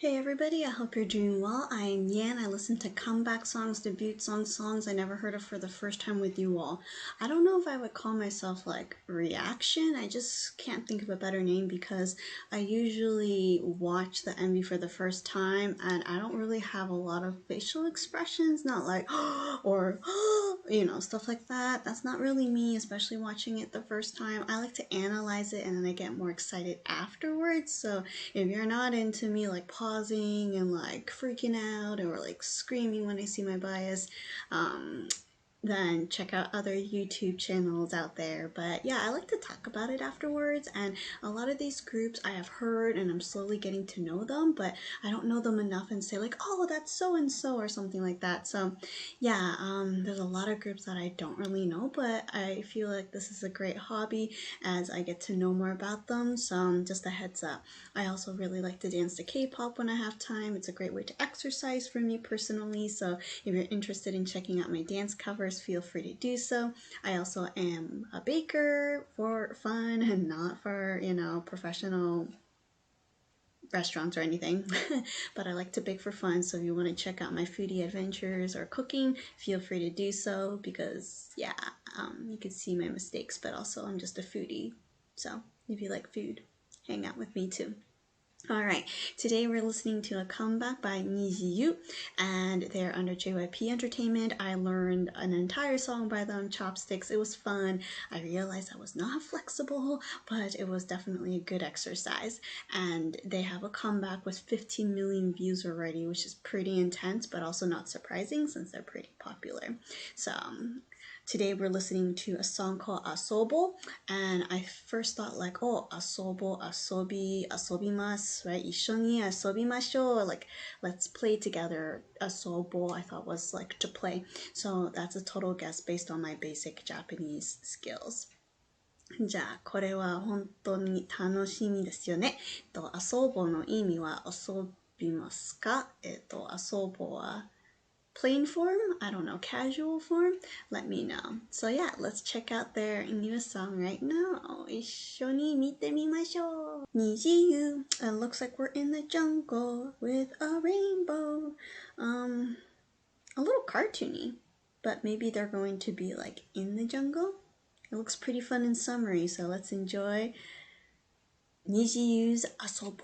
Hey everybody, I hope you're doing well. I am Yan. I listen to comeback songs, debut songs I never heard of for the first time with you all. I don't know if I would call myself like reaction. I just can't think of a better name because I usually watch the MV for the first time and I don't really have a lot of facial expressions, not like or stuff like that. That's not really me, especially watching it the first time. I like to analyze it and then I get more excited afterwards. So if you're not into me like pausing and like freaking out or like screaming when I see my bias, then check out other YouTube channels out there. But yeah, I like to talk about it afterwards, and a lot of these groups I have heard and I'm slowly getting to know them, but I don't know them enough and say like, oh, that's so and so or something like that. So yeah, there's a lot of groups that I don't really know, but I feel like this is a great hobby as I get to know more about them. So just a heads up. I also really like to dance to K-pop when I have time. It's a great way to exercise for me personally. So if you're interested in checking out my dance covers, feel free to do so. I also am a baker for fun and not for, professional restaurants or anything. But I like to bake for fun. So if you want to check out my foodie adventures or cooking, feel free to do so because yeah, you can see my mistakes, but also I'm just a foodie. So if you like food, hang out with me too. Alright, today we're listening to a comeback by NiziU, and they're under JYP Entertainment. I learned an entire song by them, Chopsticks. It was fun. I realized I was not flexible, but it was definitely a good exercise. And they have a comeback with 15 million views already, which is pretty intense, but also not surprising since they're pretty popular. So today we're listening to a song called ASOBO, and I first thought like, oh, ASOBO, asobi, asobimasu, right? 一緒に遊びましょう, like let's play together. ASOBO I thought was like to play. So that's a total guess based on my basic Japanese skills. じゃあこれは本当に楽しみですよね。ASOBO の意味は遊びますか？ASOBO はplain form? I don't know, casual form? Let me know. So yeah, let's check out their newest song right now. 一緒に見てみましょう. NiziU. It looks like we're in the jungle with a rainbow. A little cartoony, but maybe they're going to be like in the jungle. It looks pretty fun and summery, so let's enjoy NiziU's ASOBO.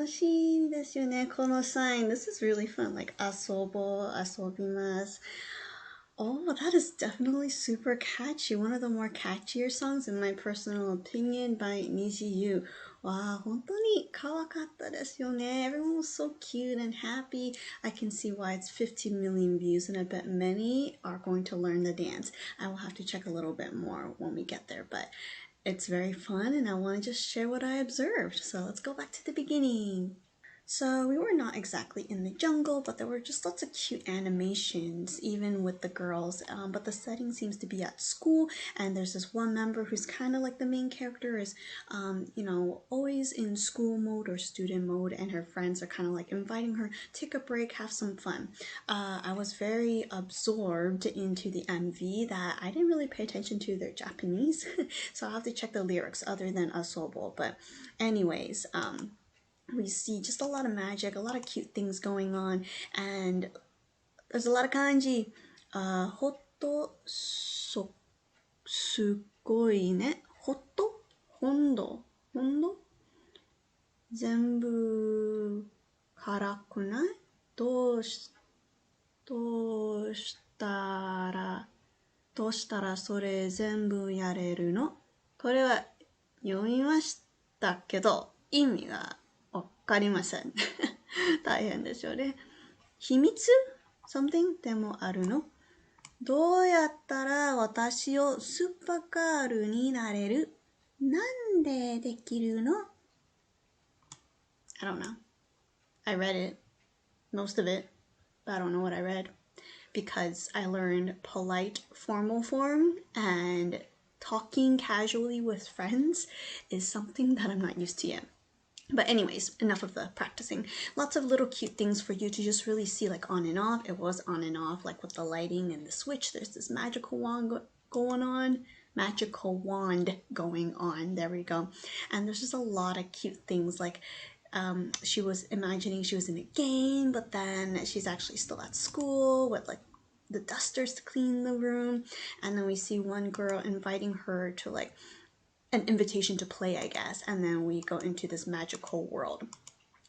しいですよね、この sign. This is really fun. Like, ASOBO, ASOBIMASU. Oh, that is definitely super catchy. One of the more catchier songs, in my personal opinion, by NiziU. Wow, 本当に可愛かったですよね. Everyone was so cute and happy. I can see why it's 15 million views, and I bet many are going to learn the dance. I will have to check a little bit more when we get there, but it's very fun, and I want to just share what I observed. So let's go back to the beginning. So we were not exactly in the jungle, but there were just lots of cute animations, even with the girls. But the setting seems to be at school, and there's this one member who's kind of like the main character, is, always in school mode or student mode, and her friends are kind of like inviting her, take a break, have some fun. I was very absorbed into the MV that I didn't really pay attention to their Japanese, so I'll have to check the lyrics other than ASOBO. But anyways, we see just a lot of magic, a lot of cute things going on, and there's a lot of kanji. Hotto, so, sugoi ne. Hotto, hondo, zenbu karaku nai? どうしたらそれ全部やれるの？これは読みましたけど、意味がわかりません。大変ですよね。秘密 something でもあるの？どうやったら私をスーパーガールになれる？なんでできるの？ I don't know. I read it, most of it, but I don't know what I read, because I learned polite formal form, and talking casually with friends is something that I'm not used to yet. But anyways, enough of the practicing. Lots of little cute things for you to just really see, like on and off. It was on and off, like with the lighting and the switch. There's this magical wand going on. There we go. And there's just a lot of cute things, like she was imagining she was in a game, but then she's actually still at school with like the dusters to clean the room. And then we see one girl inviting her to like an invitation to play, I guess, and then we go into this magical world,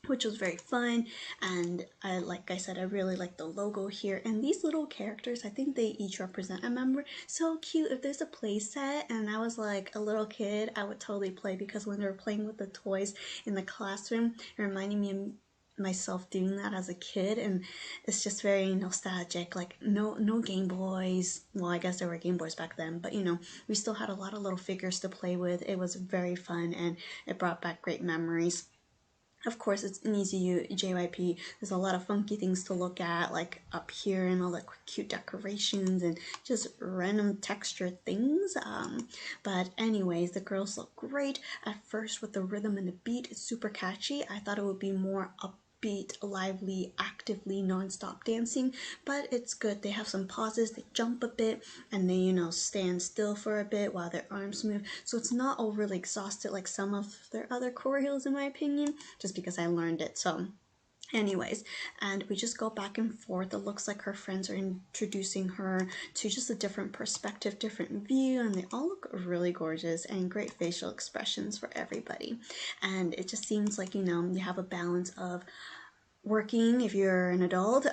which was very fun. And like I said, I really like the logo here, and these little characters, I think they each represent a member. So cute. If there's a play set and I was like a little kid, I would totally play, because when they were playing with the toys in the classroom, it reminded me of myself doing that as a kid, and it's just very nostalgic. Like no Game Boys. Well, I guess there were Game Boys back then, but we still had a lot of little figures to play with. It was very fun, and it brought back great memories. Of course, it's NiziU, JYP. There's a lot of funky things to look at, like up here, and all the cute decorations and just random texture things. But anyways, the girls look great. At first, with the rhythm and the beat, it's super catchy. I thought it would be more upbeat, lively, actively non-stop dancing, but it's good. They have some pauses, they jump a bit, and they stand still for a bit while their arms move, so it's not overly exhausted like some of their other choreos, in my opinion, just because I learned it. So anyways, and we just go back and forth. It looks like her friends are introducing her to just a different perspective, different view, and they all look really gorgeous, and great facial expressions for everybody. And it just seems like you have a balance of working if you're an adult,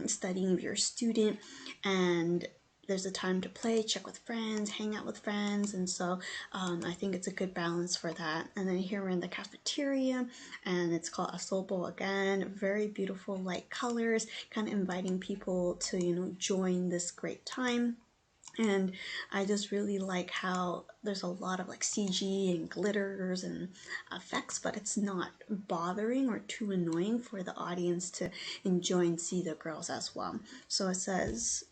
studying if you're a student, and there's a time to play, check with friends, hang out with friends, and so I think it's a good balance for that. And then here we're in the cafeteria, and it's called ASOBO again. Very beautiful light colors, kind of inviting people to join this great time. And I just really like how there's a lot of like CG and glitters and effects, but it's not bothering or too annoying for the audience to enjoy and see the girls as well. So it says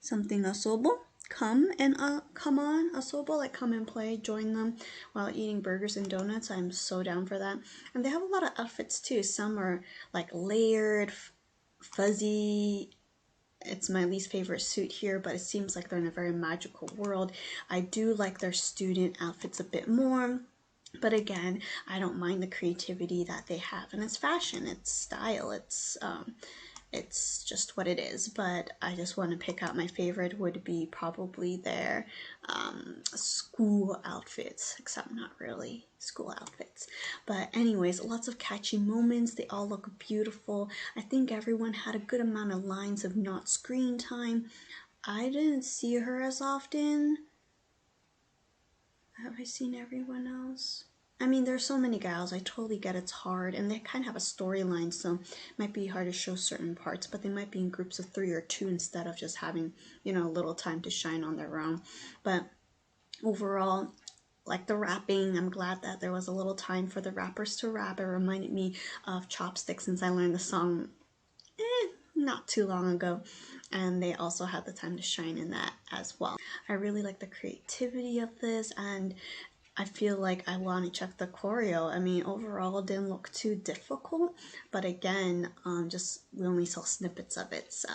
something ASOBO, come on ASOBO, like come and play, join them while eating burgers and donuts. I'm so down for that. And they have a lot of outfits too. Some are like layered, fuzzy. It's my least favorite suit here, but it seems like they're in a very magical world. I do like their student outfits a bit more, but again, I don't mind the creativity that they have. And it's fashion, it's style, it's it's just what it is. But I just want to pick out my favorite would be probably their school outfits, except not really school outfits. But anyways, lots of catchy moments. They all look beautiful. I think everyone had a good amount of lines of not screen time. I didn't see her as often. Have I seen everyone else? I mean, there's so many gals. I totally get it's hard, and they kind of have a storyline, so it might be hard to show certain parts, but they might be in groups of 3 or 2 instead of just having, you know, a little time to shine on their own. But overall, like the rapping, I'm glad that there was a little time for the rappers to rap. It reminded me of Chopstick since I learned the song not too long ago, and they also had the time to shine in that as well. I really like the creativity of this, and I feel like I want to check the choreo. I mean, overall it didn't look too difficult, but again, just we only saw snippets of it, so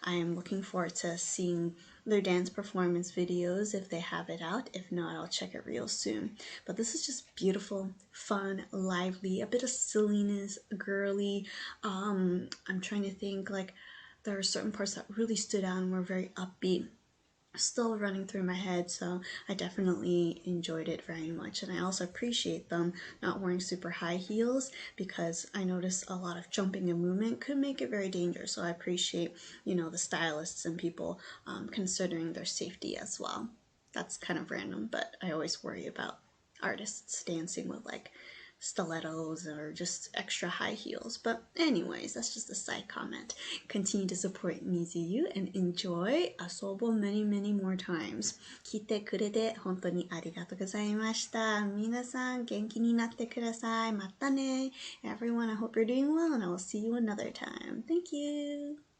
I am looking forward to seeing their dance performance videos if they have it out. If not, I'll check it real soon. But this is just beautiful, fun, lively, a bit of silliness, girly. I'm trying to think, like, there are certain parts that really stood out and were very upbeat, still running through my head, so I definitely enjoyed it very much. And I also appreciate them not wearing super high heels, because I noticed a lot of jumping and movement could make it very dangerous. So I appreciate, you know, the stylists and people considering their safety as well. That's kind of random, but I always worry about artists dancing with like stilettos or just extra high heels. But anyways, that's just a side comment. Continue to support NiziU and enjoy ASOBO many, many more times. 聞いてくれて本当にありがとうございました。皆さん元気になってください。またね。Everyone, I hope you're doing well, and I will see you another time. Thank you.